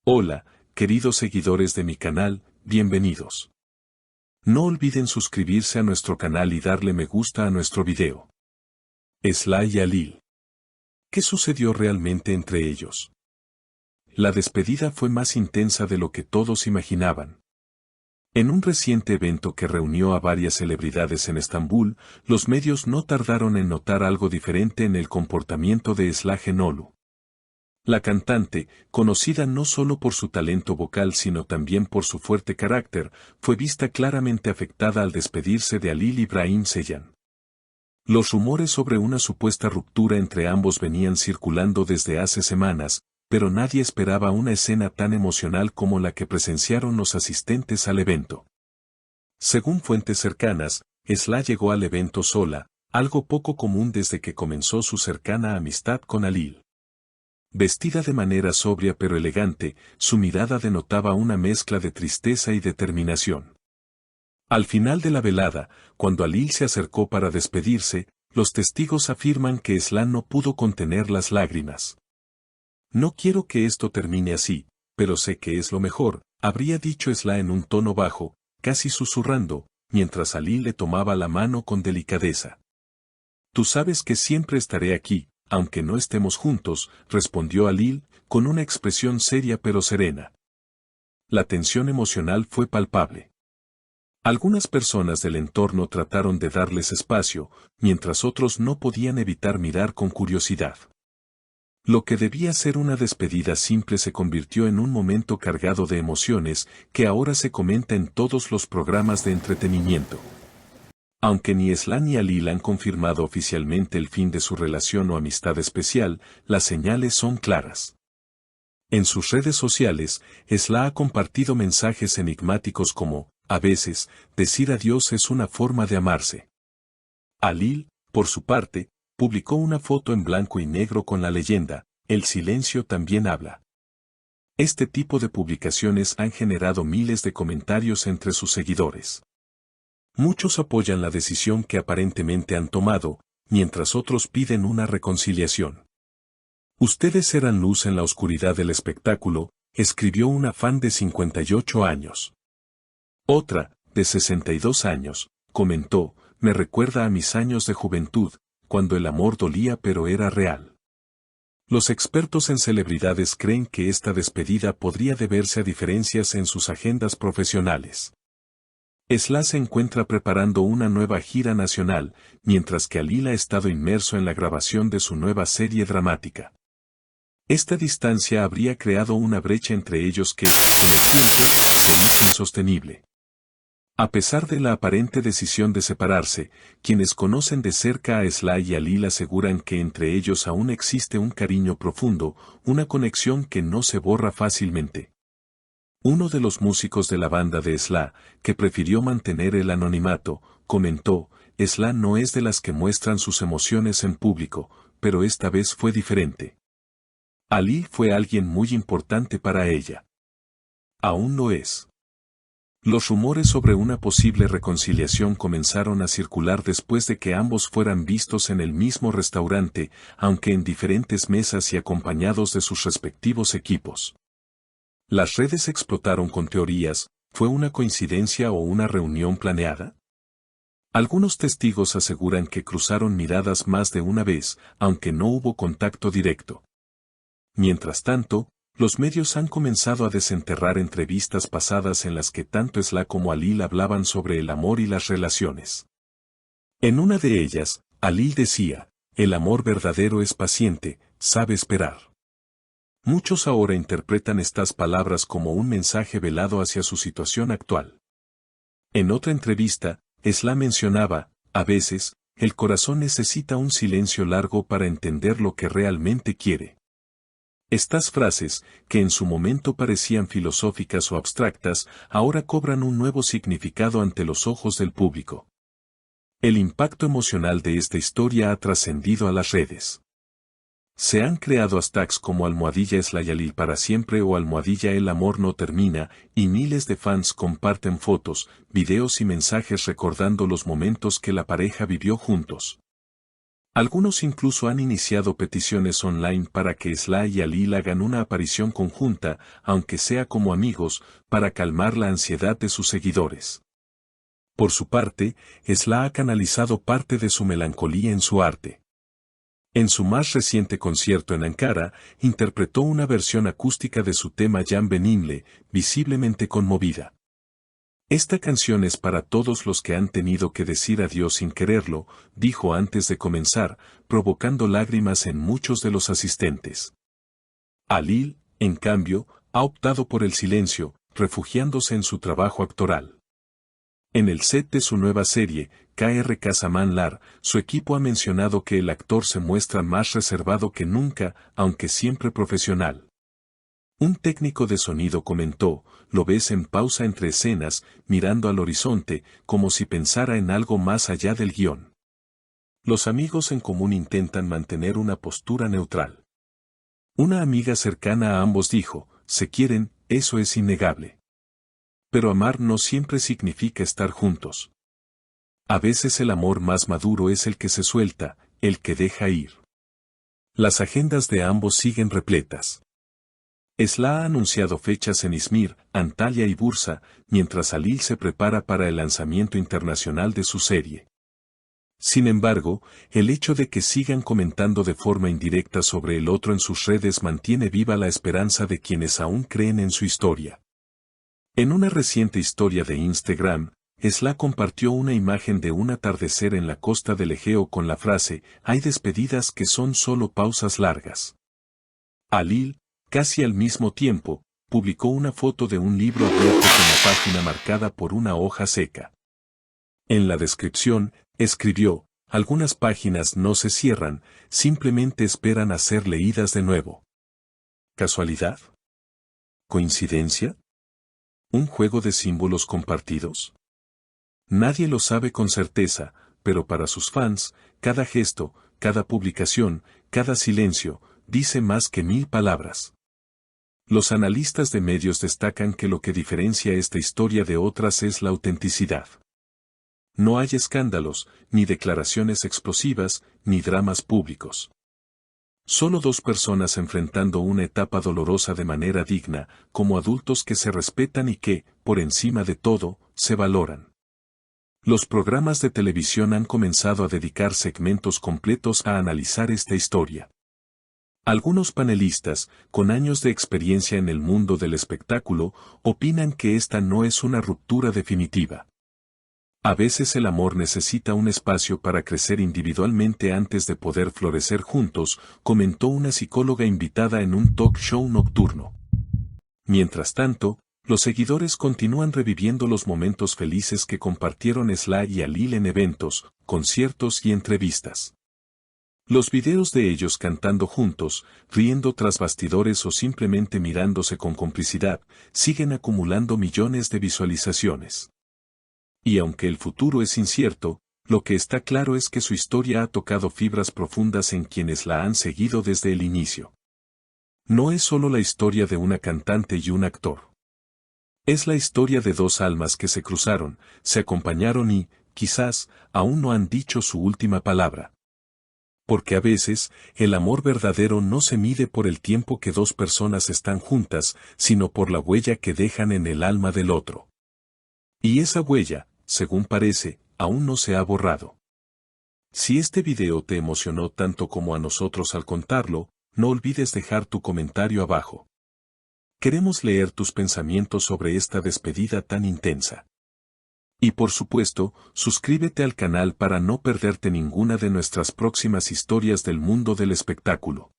Hola, queridos seguidores de mi canal, bienvenidos. No olviden suscribirse a nuestro canal y darle me gusta a nuestro video. Esla y Halil. ¿Qué sucedió realmente entre ellos? La despedida fue más intensa de lo que todos imaginaban. En un reciente evento que reunió a varias celebridades en Estambul, los medios no tardaron en notar algo diferente en el comportamiento de Esla Genolu. La cantante, conocida no solo por su talento vocal sino también por su fuerte carácter, fue vista claramente afectada al despedirse de Halil Ibrahim Ceylan. Los rumores sobre una supuesta ruptura entre ambos venían circulando desde hace semanas, pero nadie esperaba una escena tan emocional como la que presenciaron los asistentes al evento. Según fuentes cercanas, Esla llegó al evento sola, algo poco común desde que comenzó su cercana amistad con Halil. Vestida de manera sobria pero elegante, su mirada denotaba una mezcla de tristeza y determinación. Al final de la velada, cuando Halil se acercó para despedirse, los testigos afirman que Esla no pudo contener las lágrimas. No quiero que esto termine así, pero sé que es lo mejor, habría dicho Esla en un tono bajo, casi susurrando, mientras Halil le tomaba la mano con delicadeza. Tú sabes que siempre estaré aquí, aunque no estemos juntos, respondió Halil, con una expresión seria pero serena. La tensión emocional fue palpable. Algunas personas del entorno trataron de darles espacio, mientras otros no podían evitar mirar con curiosidad. Lo que debía ser una despedida simple se convirtió en un momento cargado de emociones que ahora se comenta en todos los programas de entretenimiento. Aunque ni Esla ni Halil han confirmado oficialmente el fin de su relación o amistad especial, las señales son claras. En sus redes sociales, Esla ha compartido mensajes enigmáticos como, a veces, decir adiós es una forma de amarse. Halil, por su parte, publicó una foto en blanco y negro con la leyenda, el silencio también habla. Este tipo de publicaciones han generado miles de comentarios entre sus seguidores. Muchos apoyan la decisión que aparentemente han tomado, mientras otros piden una reconciliación. Ustedes eran luz en la oscuridad del espectáculo, escribió una fan de 58 años. Otra, de 62 años, comentó, me recuerda a mis años de juventud, cuando el amor dolía pero era real. Los expertos en celebridades creen que esta despedida podría deberse a diferencias en sus agendas profesionales. Esla se encuentra preparando una nueva gira nacional, mientras que Halil ha estado inmerso en la grabación de su nueva serie dramática. Esta distancia habría creado una brecha entre ellos que, con el tiempo, se hizo insostenible. A pesar de la aparente decisión de separarse, quienes conocen de cerca a Esla y Halil aseguran que entre ellos aún existe un cariño profundo, una conexión que no se borra fácilmente. Uno de los músicos de la banda de Esla, que prefirió mantener el anonimato, comentó, Esla no es de las que muestran sus emociones en público, pero esta vez fue diferente. Halil fue alguien muy importante para ella. Aún lo es. Los rumores sobre una posible reconciliación comenzaron a circular después de que ambos fueran vistos en el mismo restaurante, aunque en diferentes mesas y acompañados de sus respectivos equipos. Las redes explotaron con teorías, ¿fue una coincidencia o una reunión planeada? Algunos testigos aseguran que cruzaron miradas más de una vez, aunque no hubo contacto directo. Mientras tanto, los medios han comenzado a desenterrar entrevistas pasadas en las que tanto Esla como Halil hablaban sobre el amor y las relaciones. En una de ellas, Halil decía, el amor verdadero es paciente, sabe esperar. Muchos ahora interpretan estas palabras como un mensaje velado hacia su situación actual. En otra entrevista, Esla mencionaba, a veces, el corazón necesita un silencio largo para entender lo que realmente quiere. Estas frases, que en su momento parecían filosóficas o abstractas, ahora cobran un nuevo significado ante los ojos del público. El impacto emocional de esta historia ha trascendido a las redes. Se han creado hashtags como #Esla y Halil para siempre o #El amor no termina, y miles de fans comparten fotos, videos y mensajes recordando los momentos que la pareja vivió juntos. Algunos incluso han iniciado peticiones online para que Sly y Alil hagan una aparición conjunta, aunque sea como amigos, para calmar la ansiedad de sus seguidores. Por su parte, Sly ha canalizado parte de su melancolía en su arte. En su más reciente concierto en Ankara, interpretó una versión acústica de su tema Can Benimle, visiblemente conmovida. Esta canción es para todos los que han tenido que decir adiós sin quererlo, dijo antes de comenzar, provocando lágrimas en muchos de los asistentes. Alil, en cambio, ha optado por el silencio, refugiándose en su trabajo actoral. En el set de su nueva serie, KRK Saman Lar, su equipo ha mencionado que el actor se muestra más reservado que nunca, aunque siempre profesional. Un técnico de sonido comentó, lo ves en pausa entre escenas, mirando al horizonte, como si pensara en algo más allá del guión. Los amigos en común intentan mantener una postura neutral. Una amiga cercana a ambos dijo, se quieren, eso es innegable. Pero amar no siempre significa estar juntos. A veces el amor más maduro es el que se suelta, el que deja ir. Las agendas de ambos siguen repletas. Sly ha anunciado fechas en Izmir, Antalya y Bursa, mientras Alil se prepara para el lanzamiento internacional de su serie. Sin embargo, el hecho de que sigan comentando de forma indirecta sobre el otro en sus redes mantiene viva la esperanza de quienes aún creen en su historia. En una reciente historia de Instagram, Sly compartió una imagen de un atardecer en la costa del Egeo con la frase, hay despedidas que son solo pausas largas. Alil, casi al mismo tiempo, publicó una foto de un libro abierto con la página marcada por una hoja seca. En la descripción, escribió, algunas páginas no se cierran, simplemente esperan a ser leídas de nuevo. ¿Casualidad? ¿Coincidencia? ¿Un juego de símbolos compartidos? Nadie lo sabe con certeza, pero para sus fans, cada gesto, cada publicación, cada silencio, dice más que 1000 palabras. Los analistas de medios destacan que lo que diferencia esta historia de otras es la autenticidad. No hay escándalos, ni declaraciones explosivas, ni dramas públicos. Solo dos personas enfrentando una etapa dolorosa de manera digna, como adultos que se respetan y que, por encima de todo, se valoran. Los programas de televisión han comenzado a dedicar segmentos completos a analizar esta historia. Algunos panelistas, con años de experiencia en el mundo del espectáculo, opinan que esta no es una ruptura definitiva. A veces el amor necesita un espacio para crecer individualmente antes de poder florecer juntos, comentó una psicóloga invitada en un talk show nocturno. Mientras tanto, los seguidores continúan reviviendo los momentos felices que compartieron Sly y Alil en eventos, conciertos y entrevistas. Los videos de ellos cantando juntos, riendo tras bastidores o simplemente mirándose con complicidad, siguen acumulando millones de visualizaciones. Y aunque el futuro es incierto, lo que está claro es que su historia ha tocado fibras profundas en quienes la han seguido desde el inicio. No es solo la historia de una cantante y un actor. Es la historia de dos almas que se cruzaron, se acompañaron y, quizás, aún no han dicho su última palabra. Porque a veces, el amor verdadero no se mide por el tiempo que dos personas están juntas, sino por la huella que dejan en el alma del otro. Y esa huella, según parece, aún no se ha borrado. Si este video te emocionó tanto como a nosotros al contarlo, no olvides dejar tu comentario abajo. Queremos leer tus pensamientos sobre esta despedida tan intensa. Y por supuesto, suscríbete al canal para no perderte ninguna de nuestras próximas historias del mundo del espectáculo.